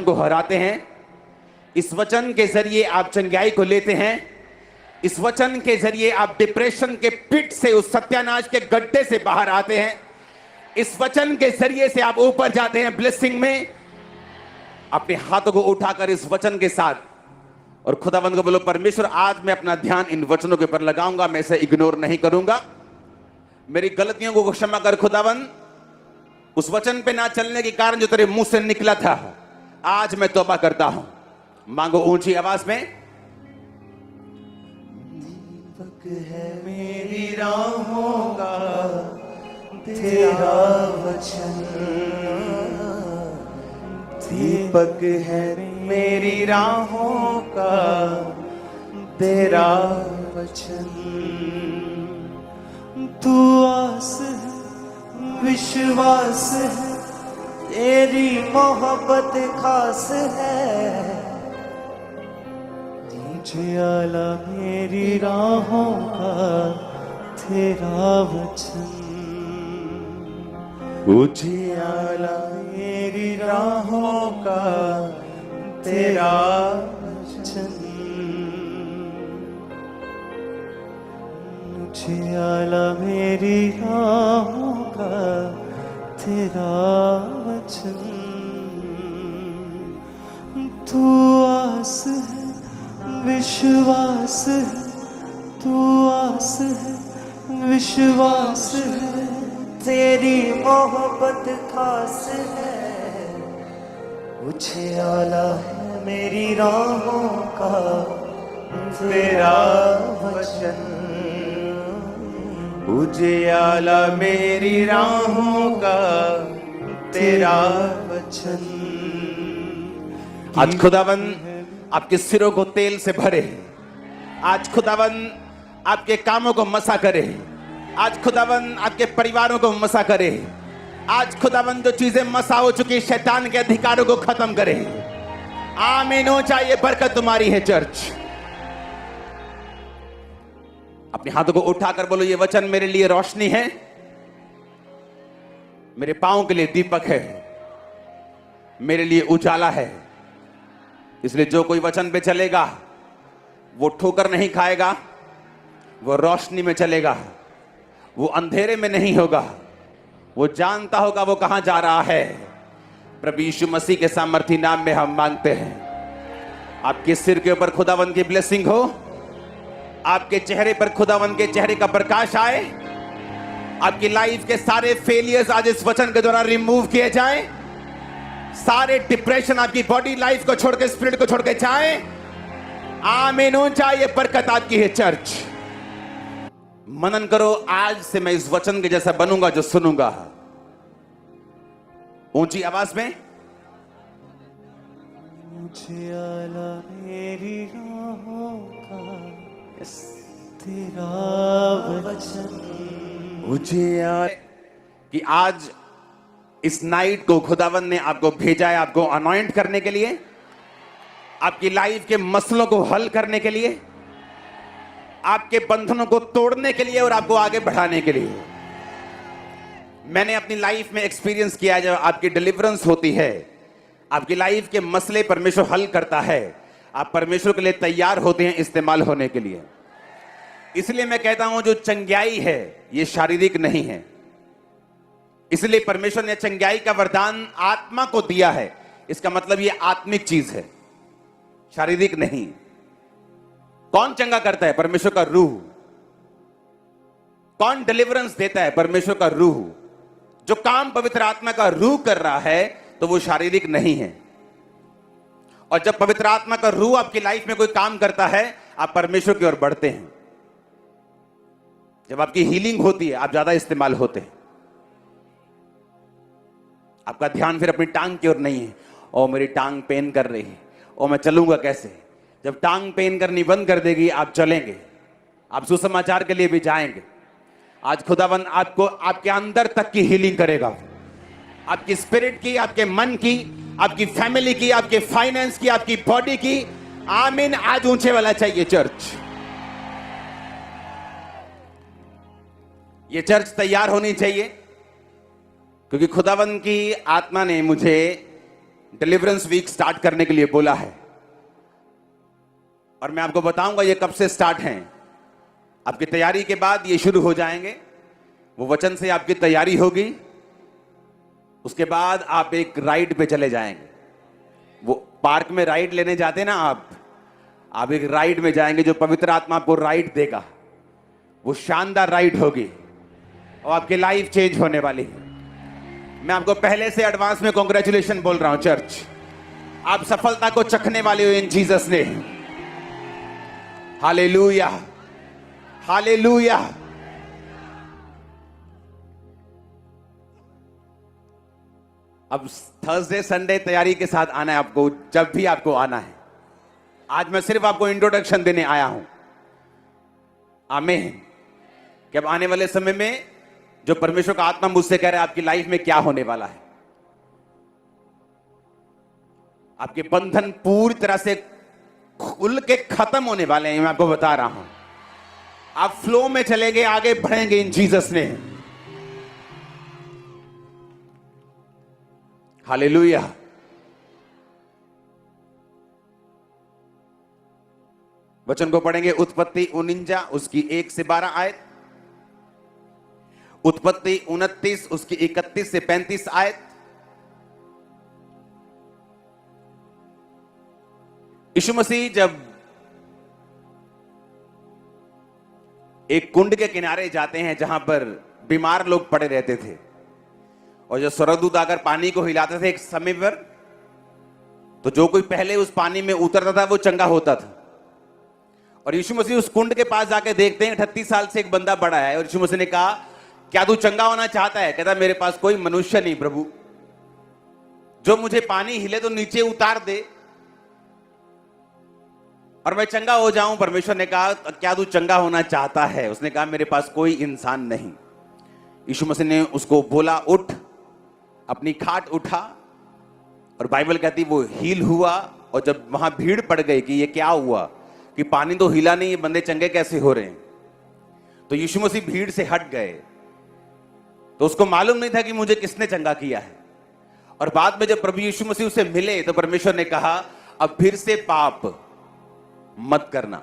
को हराते हैं। इस वचन के जरिए आप चंगाई को लेते हैं। इस वचन के जरिए आप डिप्रेशन के पिट से, उस सत्यानाश के गड्ढे से बाहर आते हैं। इस वचन के जरिए से आप ऊपर जाते हैं ब्लेसिंग में। अपने हाथों को उठाकर इस वचन के साथ और खुदावंद को बोलो, परमेश्वर आज मैं अपना ध्यान इन वचनों के ऊपर लगाऊंगा, मैं इसे इग्नोर नहीं करूंगा। मेरी गलतियों को क्षमा कर खुदावंद। उस वचन पे ना चलने के कारण जो तेरे मुंह से निकला था, आज मैं तौबा करता हूं। मांगो ऊंची आवाज में। दीपक है मेरी राहों का तेरा वचन, दीपक है मेरी राहों का तेरा वचन। तू आस है, विश्वास है, तेरी मोहब्बत खास है। उजियाला मेरी राहों का तेरा वचन, उजियाला मेरी राहों का तेरा वचन, उजियाला मेरी राहों का तेरा वचन। तू आस है, विश्वास है, तू आस है, विश्वास है, तेरी मोहब्बत खास है। उजियाला है मेरी राहों का तेरा वचन, उजियाला मेरी राहों का तेरा वचन। आज खुदावंद आपके सिरों को तेल से भरे। आज खुदावंद आपके कामों को मसा करे। आज खुदावंद आपके परिवारों को मसा करे। आज खुदावंद जो चीजें मसा हो चुकी शैतान के अधिकारों को खत्म करे। आमीन हो चाहिए। बरकत तुम्हारी है चर्च। अपने हाथों को उठाकर बोलो, ये वचन मेरे लिए रोशनी है, मेरे पांव के लिए दीपक है, मेरे लिए उजाला है। इसलिए जो कोई वचन पे चलेगा वो ठोकर नहीं खाएगा, वो रोशनी में चलेगा, वो अंधेरे में नहीं होगा, वो जानता होगा वो कहां जा रहा है। प्रभु यीशु मसीह के सामर्थी नाम में हम मांगते हैं। आपके सिर के ऊपर खुदावंद की ब्लेसिंग हो, आपके चेहरे पर खुदावंद के चेहरे का प्रकाश आए, आपकी लाइफ के सारे फेलियर्स आज इस वचन के द्वारा रिमूव किए जाएं, सारे डिप्रेशन आपकी बॉडी लाइफ को छोड़ के, स्पिरिट को छोड़ के जाएं। आमीन हो चाहिए। बरकत आपकी है चर्च। मनन करो, आज से मैं इस वचन के जैसा बनूंगा जो सुनूंगा। ऊंची आवाज में। उजियाला मेरी राहों का तेरा वचन, उजियाला। कि आज इस नाइट को खुदावंद ने आपको भेजा है, आपको अनॉइंट करने के लिए, आपकी लाइफ के मसलों को हल करने के लिए, आपके बंधनों को तोड़ने के लिए और आपको आगे बढ़ाने के लिए। मैंने अपनी लाइफ में एक्सपीरियंस किया है, जब आपकी डिलीवरेंस होती है, आपकी लाइफ के मसले परमेश्वर हल करता है, आप परमेश्वर के लिए तैयार होते हैं इस्तेमाल होने के लिए। इसलिए मैं कहता हूं जो चंगाई है ये शारीरिक नहीं है। इसलिए परमेश्वर ने चंगाई का वरदान आत्मा को दिया है। इसका मतलब ये आत्मिक चीज है, शारीरिक नहीं। कौन चंगा करता है? परमेश्वर का रूह। कौन डिलीवरेंस देता है? परमेश्वर का रूह। जो काम पवित्र आत्मा का रूह कर रहा है तो वो शारीरिक नहीं है। और जब पवित्र आत्मा का रूह आपकी लाइफ में कोई काम करता है, आप परमेश्वर की ओर बढ़ते हैं। जब आपकी हीलिंग होती है, आप ज्यादा इस्तेमाल होते हैं। आपका ध्यान फिर अपनी टांग की ओर नहीं है, ओ मेरी टांग पेन कर रही है, ओ मैं चलूंगा कैसे। जब टांग पेन करनी बंद कर देगी, आप चलेंगे, आप सुसमाचार के लिए भी जाएंगे। आज खुदावन आपको आपके अंदर तक की हीलिंग करेगा, आपकी स्पिरिट की, आपके मन की, आपकी फैमिली की, आपके फाइनेंस की, आपकी बॉडी की। आमीन। आज ऊंचे वाला चाहिए चर्च। ये चर्च तैयार होनी चाहिए, क्योंकि खुदावन की आत्मा ने मुझे डिलीवरेंस वीक स्टार्ट करने के लिए बोला है, और मैं आपको बताऊंगा ये कब से स्टार्ट हैं। आपकी तैयारी के बाद ये शुरू हो जाएंगे। वो वचन से आपकी तैयारी होगी, उसके बाद आप एक राइड पे चले जाएंगे। वो पार्क में राइड लेने जाते ना आप एक राइड में जाएंगे, जो पवित्र आत्मा आपको राइड देगा। वो शानदार राइड होगी और आपकी लाइफ चेंज होने वाली है। मैं आपको पहले से एडवांस में कॉन्ग्रेचुलेशन बोल रहा हूं चर्च, आप सफलता को चखने वाले हो इन जीसस ने। Hallelujah, hallelujah. अब थर्सडे संडे तैयारी के साथ आना है आपको, जब भी आपको आना है। आज मैं सिर्फ आपको इंट्रोडक्शन देने आया हूं। आमीन। कि अब आने वाले समय में जो परमेश्वर का आत्मा मुझसे कह रहा है आपकी लाइफ में क्या होने वाला है, आपके बंधन पूरी तरह से खुल के खत्म होने वाले हैं। मैं आपको बता रहा हूं, आप फ्लो में चलेंगे, आगे बढ़ेंगे इन जीसस ने। हालेलुया। वचन को पढ़ेंगे उत्पत्ति 49 उसकी 1 से 12 आयत, उत्पत्ति 29 उसकी 31 से 35 आयत। यीशु मसीह जब एक कुंड के किनारे जाते हैं जहां पर बीमार लोग पड़े रहते थे, और जब स्वर्गदूत आकर पानी को हिलाते थे एक समय पर, तो जो कोई पहले उस पानी में उतरता था वो चंगा होता था। और यीशु मसीह उस कुंड के पास जाके देखते हैं 38 साल से एक बंदा पड़ा है, और यीशु मसीह ने कहा क्या तू चंगा होना चाहता है? कहता मेरे पास कोई मनुष्य नहीं प्रभु, जो मुझे पानी हिले तो नीचे उतार दे और मैं चंगा हो जाऊं। परमेश्वर ने कहा क्या तू चंगा होना चाहता है? उसने कहा मेरे पास कोई इंसान नहीं। यीशु मसीह ने उसको बोला उठ, अपनी खाट उठा, और बाइबल कहती वो हील हुआ। और जब वहां भीड़ पड़ गई कि ये क्या हुआ, कि पानी तो हिला नहीं, ये बंदे चंगे कैसे हो रहे हैं, तो यीशु मसीह भीड़ से हट गए। तो उसको मालूम नहीं था कि मुझे किसने चंगा किया है। और बाद में जब प्रभु यीशु मसीह उसे मिले तो परमेश्वर ने कहा अब फिर से पाप मत करना,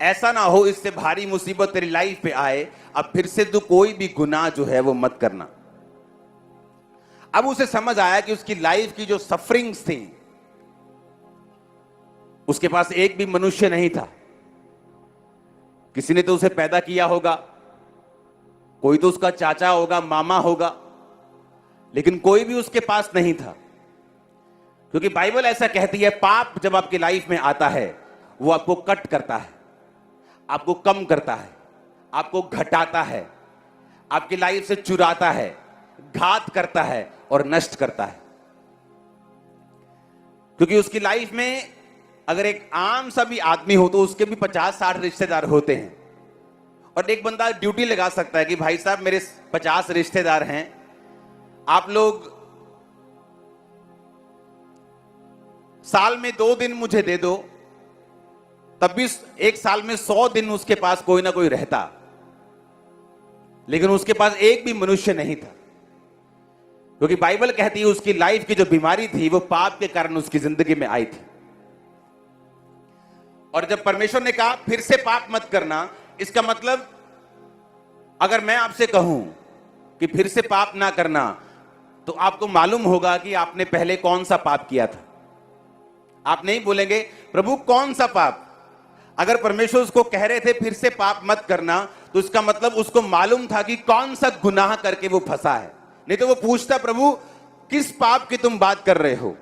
ऐसा ना हो इससे भारी मुसीबत तेरी लाइफ पे आए, अब फिर से तू कोई भी गुनाह जो है वो मत करना। अब उसे समझ आया कि उसकी लाइफ की जो सफरिंग्स थी, उसके पास एक भी मनुष्य नहीं था। किसी ने तो उसे पैदा किया होगा, कोई तो उसका चाचा होगा, मामा होगा, लेकिन कोई भी उसके पास नहीं था। क्योंकि बाइबल ऐसा कहती है पाप जब आपकी लाइफ में आता है वो आपको कट करता है, आपको कम करता है, आपको घटाता है, आपकी लाइफ से चुराता है, घात करता है और नष्ट करता है। क्योंकि उसकी लाइफ में अगर एक आम सा भी आदमी हो तो उसके भी 50-60 रिश्तेदार होते हैं। और एक बंदा ड्यूटी लगा सकता है कि भाई साहब मेरे 50 रिश्तेदार हैं, आप लोग साल में 2 दिन मुझे दे दो, तब भी एक साल में 100 दिन उसके पास कोई ना कोई रहता। लेकिन उसके पास एक भी मनुष्य नहीं था, क्योंकि बाइबल कहती है उसकी लाइफ की जो बीमारी थी वो पाप के कारण उसकी जिंदगी में आई थी। और जब परमेश्वर ने कहा फिर से पाप मत करना, इसका मतलब अगर मैं आपसे कहूं कि फिर से पाप ना करना, तो आपको मालूम होगा कि आपने पहले कौन सा पाप किया था। आप नहीं बोलेंगे प्रभु कौन सा पाप। अगर परमेश्वर उसको कह रहे थे फिर से पाप मत करना, तो इसका मतलब उसको मालूम था कि कौन सा गुनाह करके वो फंसा है। नहीं तो वो पूछता प्रभु किस पाप की तुम बात कर रहे हो,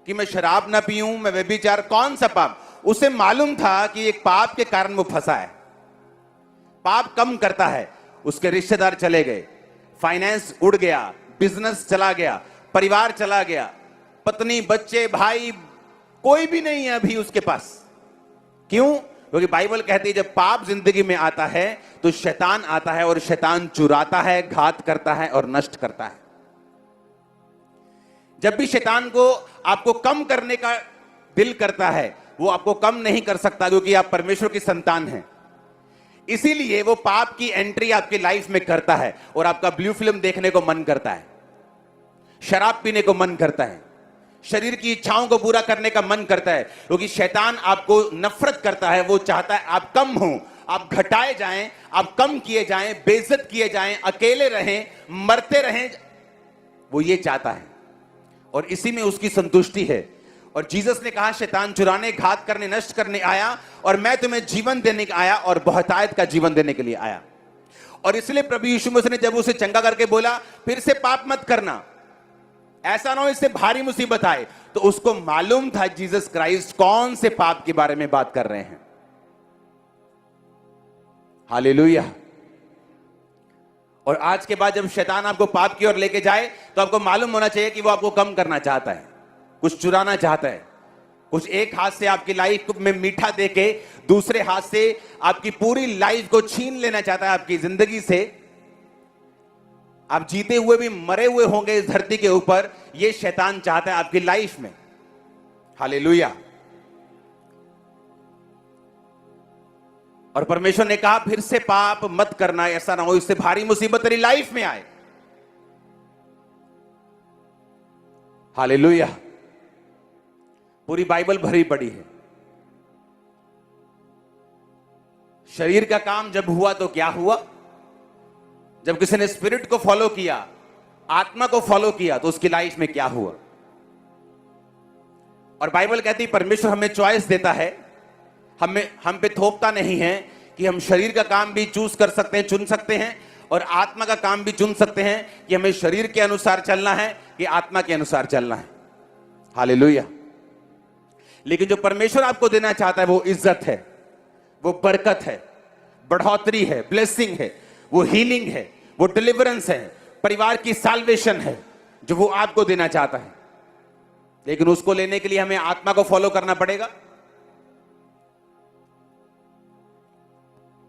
कि मैं शराब ना पीऊं, मैं व्यभिचार, कौन सा पाप। उसे मालूम था कि एक पाप के कारण वो फंसा है। पाप कम करता है। उसके रिश्तेदार चले गए, फाइनेंस उड़ गया, बिजनेस चला गया, परिवार चला गया, पत्नी, बच्चे, भाई, कोई भी नहीं है अभी उसके पास। क्यों? क्योंकि बाइबल कहती है जब पाप जिंदगी में आता है तो शैतान आता है, और शैतान चुराता है, घात करता है और नष्ट करता है। जब भी शैतान को आपको कम करने का दिल करता है, वो आपको कम नहीं कर सकता, क्योंकि आप परमेश्वर की संतान हैं। इसीलिए वो पाप की एंट्री आपकी लाइफ में करता है, और आपका ब्लू फिल्म देखने को मन करता है, शराब पीने को मन करता है, शरीर की इच्छाओं को पूरा करने का मन करता है, क्योंकि शैतान आपको नफरत करता है। वो चाहता है आप कम हो, आप घटाए जाएं, आप कम किए जाएं, बेइज्जत किए जाएं, अकेले रहें, मरते रहें। वो ये चाहता है और इसी में उसकी संतुष्टि है। और जीसस ने कहा शैतान चुराने, घात करने, नष्ट करने आया और मैं तुम्हें जीवन देने का आया और बहुतायत का जीवन देने के लिए आया। और इसलिए प्रभु यीशु मसीह ने जब उसे चंगा करके बोला फिर से पाप मत करना, ऐसा ना हो इससे भारी मुसीबत आए, तो उसको मालूम था जीसस क्राइस्ट कौन से पाप के बारे में बात कर रहे हैं। हालेलुया। और आज के बाद जब शैतान आपको पाप की ओर लेके जाए तो आपको मालूम होना चाहिए कि वो आपको कम करना चाहता है, कुछ चुराना चाहता है, कुछ एक हाथ से आपकी लाइफ में मीठा देके दूसरे हाथ से आपकी पूरी लाइफ को छीन लेना चाहता है आपकी जिंदगी से। आप जीते हुए भी मरे हुए होंगे इस धरती के ऊपर, ये शैतान चाहता है आपकी लाइफ में। हालेलुया। और परमेश्वर ने कहा फिर से पाप मत करना, ऐसा ना हो इससे भारी मुसीबत तेरी लाइफ में आए। हालेलुया। पूरी बाइबल भरी पड़ी है। शरीर का काम जब हुआ तो क्या हुआ? जब किसी ने स्पिरिट को फॉलो किया, आत्मा को फॉलो किया, तो उसकी लाइफ में क्या हुआ? और बाइबल कहती है परमेश्वर हमें चॉइस देता है, हम पे थोपता नहीं है कि हम शरीर का काम भी चूज कर सकते हैं, चुन सकते हैं, और आत्मा का काम भी चुन सकते हैं कि हमें शरीर के अनुसार चलना है कि आत्मा के अनुसार चलना है। हालेलुया। लेकिन जो परमेश्वर आपको देना चाहता है वो इज्जत है, वो बरकत है, बढ़ोतरी है, ब्लेसिंग है, वो हीलिंग है, वो डिलीवरेंस है, परिवार की साल्वेशन है, जो वो आपको देना चाहता है। लेकिन उसको लेने के लिए हमें आत्मा को फॉलो करना पड़ेगा।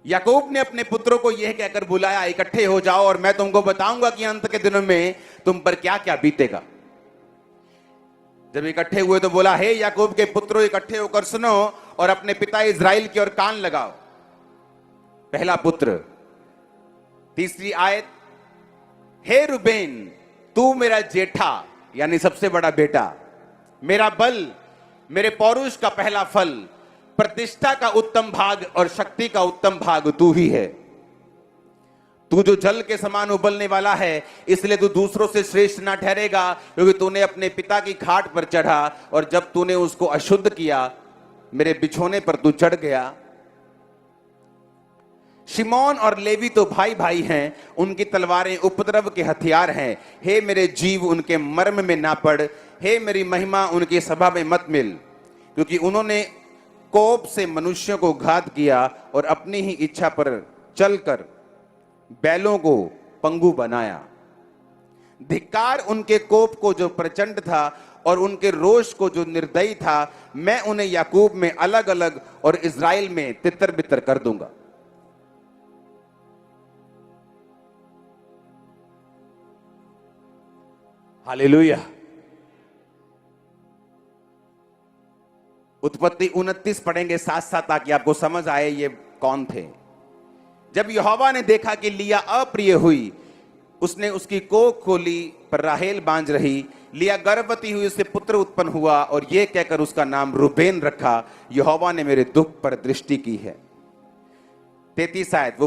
याकूब ने अपने पुत्रों को यह कहकर बुलाया इकट्ठे हो जाओ और मैं तुमको बताऊंगा कि अंत के दिनों में तुम पर क्या क्या बीतेगा। जब इकट्ठे हुए तो बोला हे याकूब के पुत्रों इकट्ठे होकर सुनो और अपने पिता इज़राइल की ओर कान लगाओ। पहला पुत्र। तीसरी आयत, हे रुबेन तू मेरा जेठा यानी सबसे बड़ा बेटा, मेरा बल, मेरे पौरुष का पहला फल, प्रतिष्ठा का उत्तम भाग और शक्ति का उत्तम भाग तू ही है। तू जो जल के समान उबलने वाला है, इसलिए तू दूसरों से श्रेष्ठ ना ठहरेगा, क्योंकि तूने अपने पिता की खाट पर चढ़ा और जब तूने उसको अशुद्ध किया मेरे बिछोने पर तू चढ़ गया। शिमोन और लेवी तो भाई भाई हैं, उनकी तलवारें उपद्रव के हथियार हैं। हे मेरे जीव उनके मर्म में ना पड़, हे मेरी महिमा उनकी सभा में मत मिल, क्योंकि उन्होंने कोप से मनुष्यों को घात किया और अपनी ही इच्छा पर चलकर बैलों को पंगु बनाया। धिक्कार उनके कोप को जो प्रचंड था और उनके रोष को जो निर्दयी था, मैं उन्हें याकूब में अलग अलग और इज़राइल में तितर बितर कर दूंगा। हालेलुया। उत्पत्ति 29 पढ़ेंगे साथ साथ ताकि आपको समझ आए ये कौन थे। जब यहोवा ने देखा कि लिया अप्रिय हुई, उसने उसकी कोख खोली पर राहेल बांझ रही। लिया गर्भवती हुई, उससे पुत्र उत्पन्न हुआ और यह कहकर उसका नाम रूबेन रखा, यहोवा ने मेरे दुख पर दृष्टि की है। 33 आयत, वो